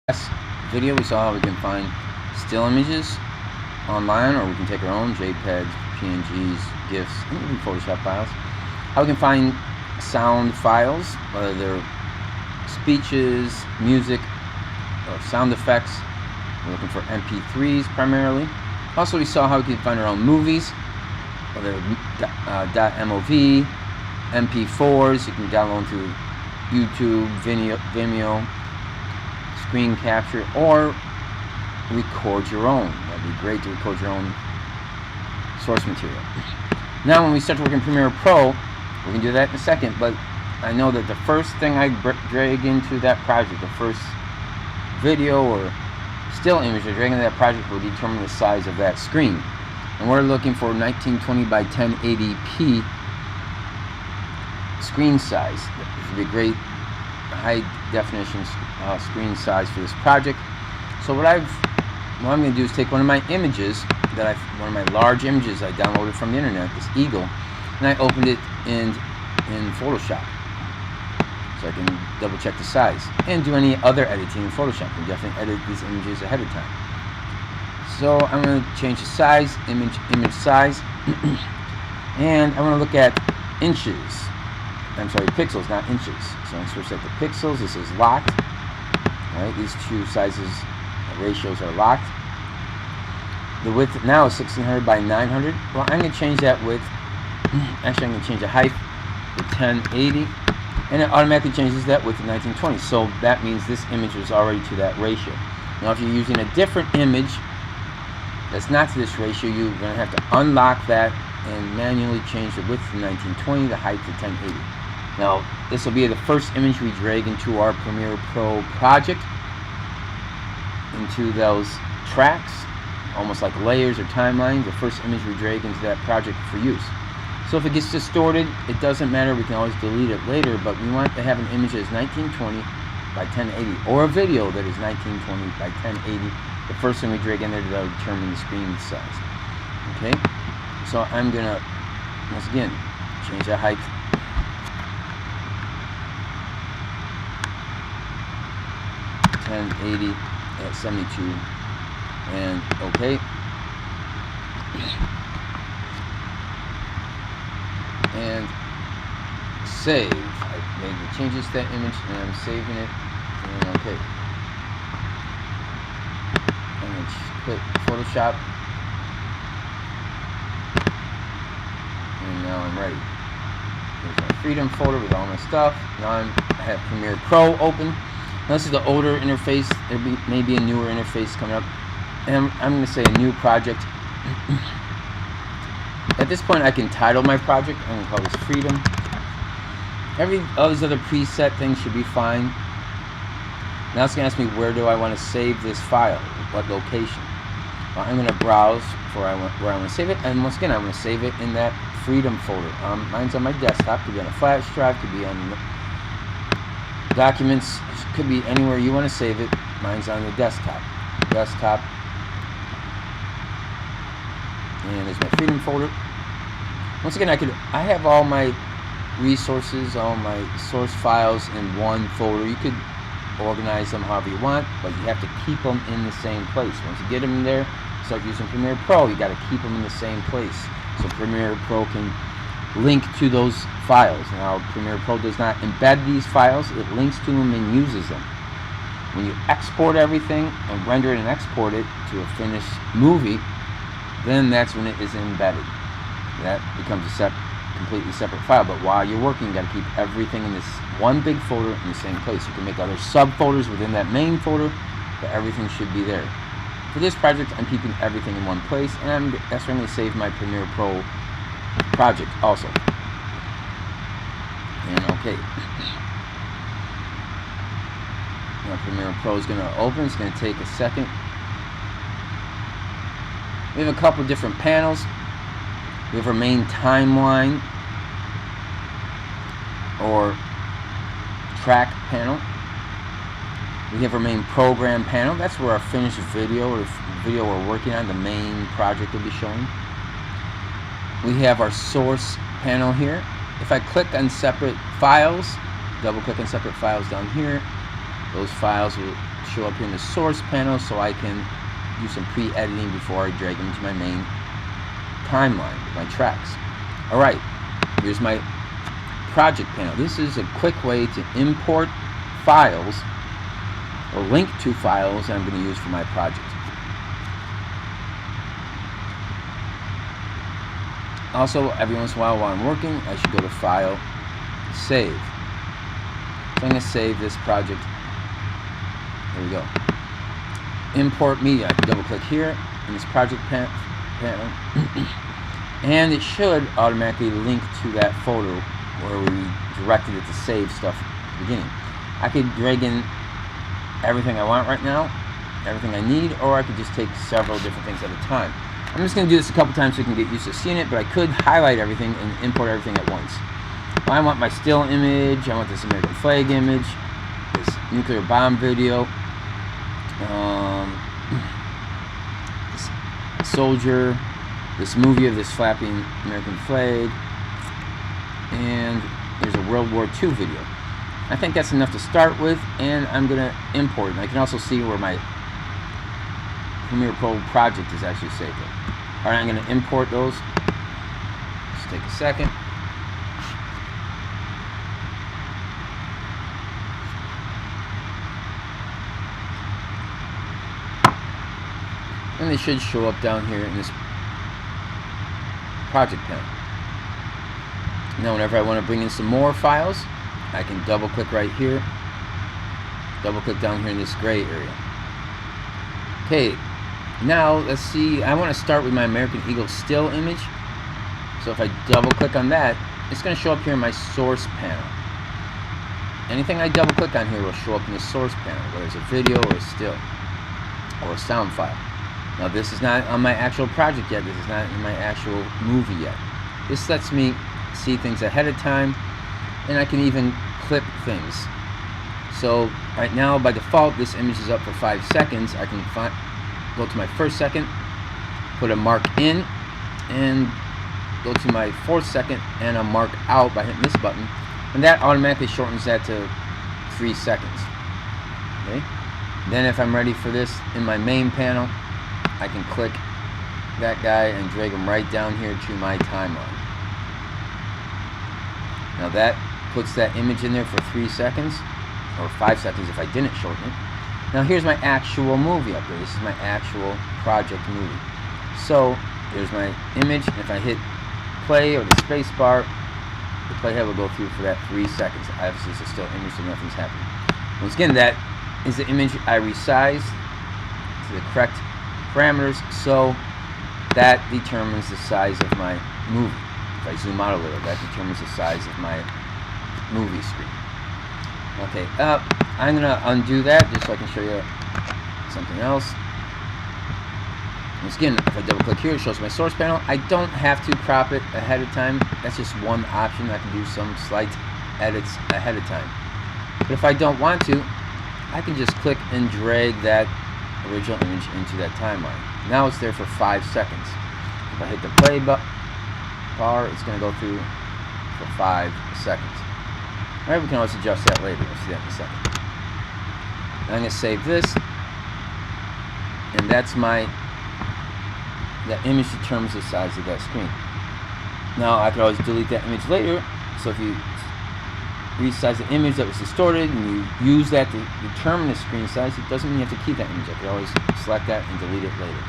Last video we saw how we can find still images online, or we can take our own JPEGs, PNGs, GIFs, and even Photoshop files. How we can find sound files, whether they're speeches, music, or sound effects. We're looking for MP3s primarily. Also, we saw how we can find our own movies, whether .mov, MP4s you can download through YouTube, Vimeo, screen capture, or record your own. That'd be great to record your own source material. Now, when we start to work in Premiere Pro, we can do that in a second, but I know that the first thing I drag into that project, the first video or still image I drag into that project, will determine the size of that screen. And we're looking for 1920 by 1080p screen size. This would be a great high definition screen size for this project. So what I'm going to do is take one of my images one of my large images I downloaded from the internet, this eagle, and I opened it in Photoshop, so I can double check the size and do any other editing in Photoshop. You can definitely edit these images ahead of time. So I'm going to change the size, image size, and I want to look at inches. I'm sorry, pixels, not inches. So I'm switch that to pixels. This is locked. All right, these two sizes ratios are locked. The width now is 1600 by 900. Well, I'm going to change that width. Actually, I'm going to change the height to 1080, and it automatically changes that width to 1920. So that means this image is already to that ratio. Now, if you're using a different image that's not to this ratio, you're going to have to unlock that and manually change the width to 1920, the height to 1080. Now, this will be the first image we drag into our Premiere Pro project, into those tracks, almost like layers or timelines. The first image we drag into that project for use. So if it gets distorted, it doesn't matter. We can always delete it later, but we want to have an image that is 1920 by 1080, or a video that is 1920 by 1080. The first thing we drag in there to determine the screen size. Okay, so I'm gonna once again change that height. 1080 at 72, and okay. And save. I made the changes to that image, and I'm saving it. And okay. I'm going to click Photoshop, and now I'm ready. There's my Freedom folder with all my stuff. Now I have Premiere Pro open. Now this is the older interface. There may be a newer interface coming up, and I'm going to say a new project. At this point, I can title my project. I'm going to call this Freedom. All these other preset things should be fine. Now it's going to ask me, where do I want to save this file? What location? Well, I'm going to browse for where I want to save it, and once again, I want to save it in that Freedom folder. Mine's on my desktop. Could be on a flash drive. Could be on the documents. Could be anywhere you want to save it. Mine's on the desktop. And there's my Freedom folder. Once again, I have all my resources, all my source files in one folder. You could organize them however you want, but you have to keep them in the same place. Once you get them in there, start using Premiere Pro, you got to keep them in the same place, so Premiere Pro can link to those files. Now, Premiere Pro does not embed these files, it links to them and uses them. When you export everything and render it and export it to a finished movie, then that's when it is embedded. That becomes a completely separate file. But while you're working, you got to keep everything in this one big folder in the same place. You can make other subfolders within that main folder, but everything should be there. For this project, I'm keeping everything in one place, and that's where I'm going to save my Premiere Pro project also. And okay. Now Premiere Pro is going to open. It's going to take a second. We have a couple different panels. We have our main timeline or track panel. We have our main program panel. That's where our finished video, or the video we're working on, the main project will be showing. We have our source panel here. If I click on separate files, double click on separate files down here, those files will show up here in the source panel so I can do some pre-editing before I drag them to my main timeline with my tracks. Alright, here's my project panel. This is a quick way to import files or link to files that I'm going to use for my project. Also, every once in a while I'm working, I should go to File, Save. So I'm going to save this project. Here we go. Import media. I can double click here in this project panel and it should automatically link to that folder where we directed it to save stuff at the beginning. I could drag in everything I want right now, everything I need, or I could just take several different things at a time. I'm just going to do this a couple times so you can get used to seeing it, but I could highlight everything and import everything at once. I want my still image, I want this American flag image, this nuclear bomb video, this soldier, this movie of this flapping American flag, and there's a World War II video. I think that's enough to start with, and I'm going to import it. And I can also see where my Premiere Pro project is actually saved. Alright, I'm going to import those. Just take a second. And they should show up down here in this project panel. Now whenever I want to bring in some more files, I can double click right here, double click down here in this gray area. Okay, now let's see, I want to start with my American Eagle still image. So if I double click on that, it's going to show up here in my source panel. Anything I double click on here will show up in the source panel, whether it's a video or a still or a sound file. Now this is not on my actual project yet, this is not in my actual movie yet. This lets me see things ahead of time, and I can even clip things. So right now by default this image is up for 5 seconds. I can go to my first second, put a mark in, and go to my 4th second and a mark out by hitting this button, and that automatically shortens that to 3 seconds. Okay? Then if I'm ready for this in my main panel, I can click that guy and drag him right down here to my timeline. Now that puts that image in there for 3 seconds, or 5 seconds if I didn't shorten it. Now here's my actual movie up there. This is my actual project movie. So there's my image, and if I hit play or the space bar, the playhead will go through for that 3 seconds. Obviously it's a still image, so nothing's happening. Once again, that is the image I resized to the correct parameters, so that determines the size of my movie. If I zoom out a little, that determines the size of my movie screen. Okay, I'm going to undo that just so I can show you something else. Once again, if I double click here, it shows my source panel. I don't have to crop it ahead of time. That's just one option. I can do some slight edits ahead of time. But if I don't want to, I can just click and drag that original image into that timeline. Now it's there for 5 seconds. If I hit the play bar, it's going to go through for 5 seconds. Alright, we can always adjust that later. We'll see that in a second. I'm going to save this, and that's that image determines the size of that screen. Now I could always delete that image later, so if you resize the image that was distorted and you use that to determine the screen size, it doesn't mean you have to keep that image. I could always select that and delete it later.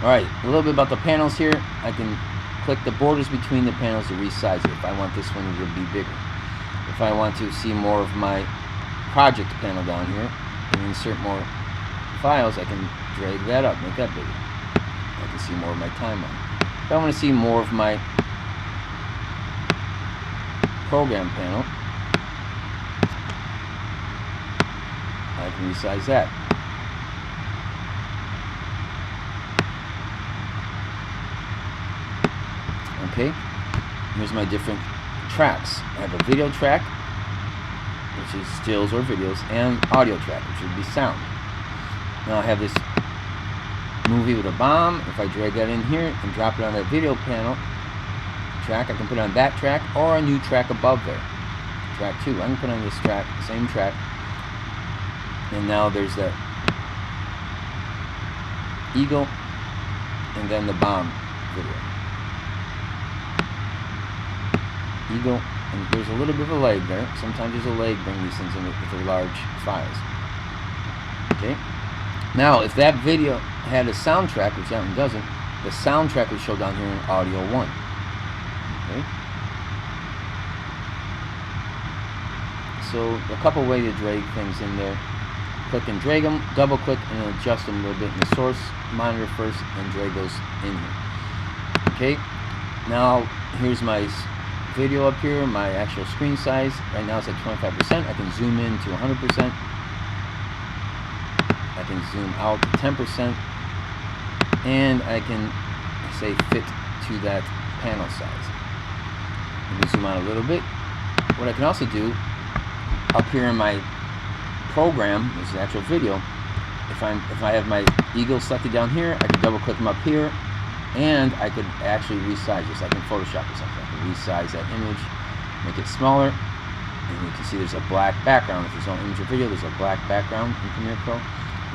Alright, a little bit about the panels here. I can click the borders between the panels to resize it if I want this one to be bigger. If I want to see more of my project panel down here and insert more files, I can drag that up, make that bigger. I can see more of my timeline. If I want to see more of my program panel, I can resize that. Okay, here's my different tracks. I have a video track, which is stills or videos, and audio track, which would be sound. Now I have this movie with a bomb. If I drag that in here and drop it on that video panel track, I can put it on that track or a new track above there. Track 2. I can put on this track, same track, And now there's that eagle, and then the bomb video. Eagle, and there's a little bit of a lag there. Sometimes there's a lag bringing these things in with their large files. Okay. Now, if that video had a soundtrack, which that one doesn't, the soundtrack would show down here in Audio 1. Okay. So a couple ways to drag things in there. Click and drag them, double click and adjust them a little bit in the source monitor first and drag those in here. Okay, now here's my video up here, my actual screen size. Right now it's at 25%. I can zoom in to 100%. I can zoom out to 10%. And I can say fit to that panel size. Let me zoom out a little bit. What I can also do up here in my program, this is the actual video, if I have my eagle selected down here, I can double click them up here, and I could actually resize this. Like in Photoshop or something, I can resize that image, make it smaller, and you can see there's a black background. If there's no image or video, there's a black background in Premiere Pro.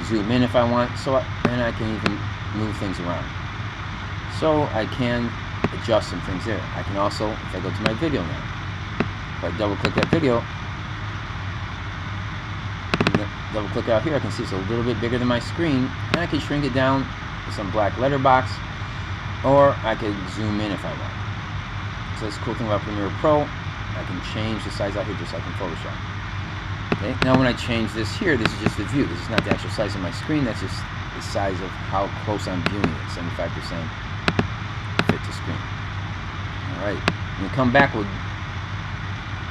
Zoom in if I want, and I can even move things around. So I can adjust some things there. I can also, if I go to my video now, if I double click that video, double click out here, I can see it's a little bit bigger than my screen, and I can shrink it down to some black letterbox, or I could zoom in if I want. So that's the cool thing about Premiere Pro. I can change the size out here just like in Photoshop. Okay, now when I change this here, this is just the view. This is not the actual size of my screen, that's just the size of how close I'm viewing it, 75% fit to screen. Alright, when we come back, we'll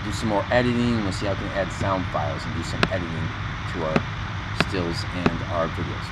do some more editing. We'll see how we can add sound files and do some editing to our stills and our videos.